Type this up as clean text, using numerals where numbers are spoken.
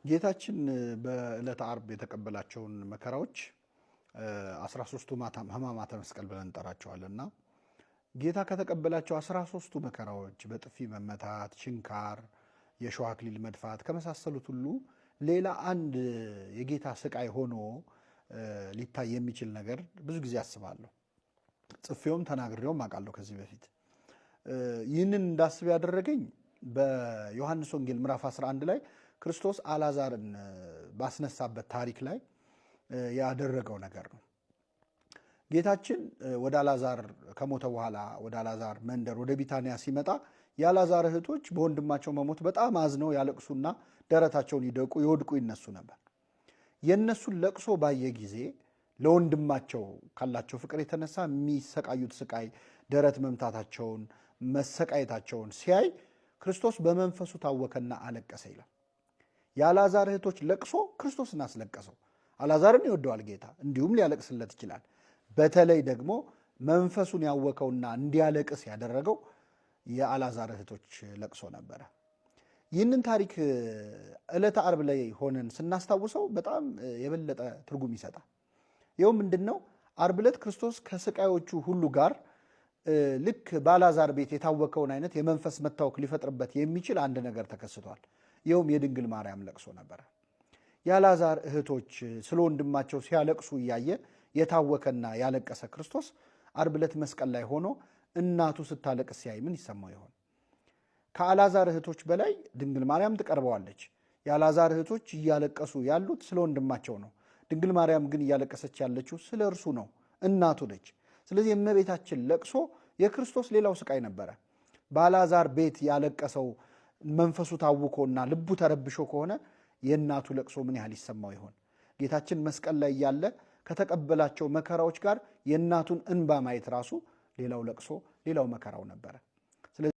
ጌታችን በዕለተ ዓርብ የተቀበላቸውን መከራዎች 13ቱ ሕማማተ መስቀል ብለን እንጠራቸዋለንና ጌታ ከተቀበላቸው 13ቱ መከራዎች በጥፊ መመታት፣ ችንካር፣ የሾህ አክሊል መድፋት ከመሳሰሉት ሁሉ ሌላ አንድ የጌታ ስቃይ ሆኖ ሊታይ የሚችል ነገር ብዙ ጊዜ አስባለሁ። ጽፌውም ተናግሬውም አውቃለሁ ከዚህ በፊት። ይህንን እንዳስብ ያደረገኝ በዮሐንስ ወንጌል ምዕራፍ 11 ላይ ክርስቶስ አልዓዛርን ባስነሳበት ታሪክ ላይ ያደረገው ነገር ነው። ጌታችን ወደ አልዓዛር ከሞተ በኋላ ወደ አልዓዛር መንደር ወደ ቢታንያ ሲመጣ የአልዓዛር እህቶች በወንድማቸው መሞት በጣም አዝነው ያለቅሱና ደረታቸውን ይደቁ ይወድቁ ይነሱ ነበር። የነሱን ለቅሶ ባየ ጊዜ ለወንድማቸው ካላቸው ፍቅር የተነሳ የሚሰቃዩት ስቃይ፣ ደረት መምታታቸውን፣ መሰቃየታቸውን ሲያይ ክርስቶስ በመንፈሱ ታወከና አለቀሰ ይላል። የአልዓዛር እህቶች ለቅሶ ክርስቶስን አስለቀሰው። አልዓዛርን ይወደዋል ጌታ፣ እንዲሁም ሊያለቅስለት ይችላል። በተለይ ደግሞ መንፈሱን ያወከውና እንዲያለቅስ ያደረገው የአልዓዛር እህቶች ለቅሶ ነበረ። ይህንን ታሪክ ዕለተ ዓርብ ላይ ሆነን ስናስታውሰው በጣም የበለጠ ትርጉም ይሰጣል። ይኸው ምንድን ነው? ዓርብ ዕለት ክርስቶስ ከስቃዮቹ ሁሉ ጋር ልክ በአልዓዛር ቤት የታወከውን አይነት የመንፈስ መታወክ ሊፈጥርበት የሚችል አንድ ነገር ተከስቷል። ይኸውም የድንግል ማርያም ለቅሶ ነበረ። የአልዓዛር እህቶች ስለ ወንድማቸው ሲያለቅሱ እያየ የታወከና ያለቀሰ ክርስቶስ ዓርብ ዕለት መስቀል ላይ ሆኖ እናቱ ስታለቅስ ሲያይ ምን ይሰማው ይሆን? ከአልዓዛር እህቶች በላይ ድንግል ማርያም ትቀርበዋለች። የአልዓዛር እህቶች እያለቀሱ ያሉት ስለ ወንድማቸው ነው። ድንግል ማርያም ግን እያለቀሰች ያለችው ስለ እርሱ ነው፣ እናቱ ነች። ስለዚህ የእመቤታችን ለቅሶ የክርስቶስ ሌላው ስቃይ ነበረ። በአልዓዛር ቤት ያለቀሰው መንፈሱ ታውኮና ልቡ ተረብሾ ከሆነ የእናቱ ለቅሶ ምን ያህል ይሰማው ይሆን? ጌታችን መስቀል ላይ ያለ ከተቀበላቸው መከራዎች ጋር የእናቱን እንባ ማየት ራሱ ሌላው ለቅሶ ሌላው መከራው ነበረ።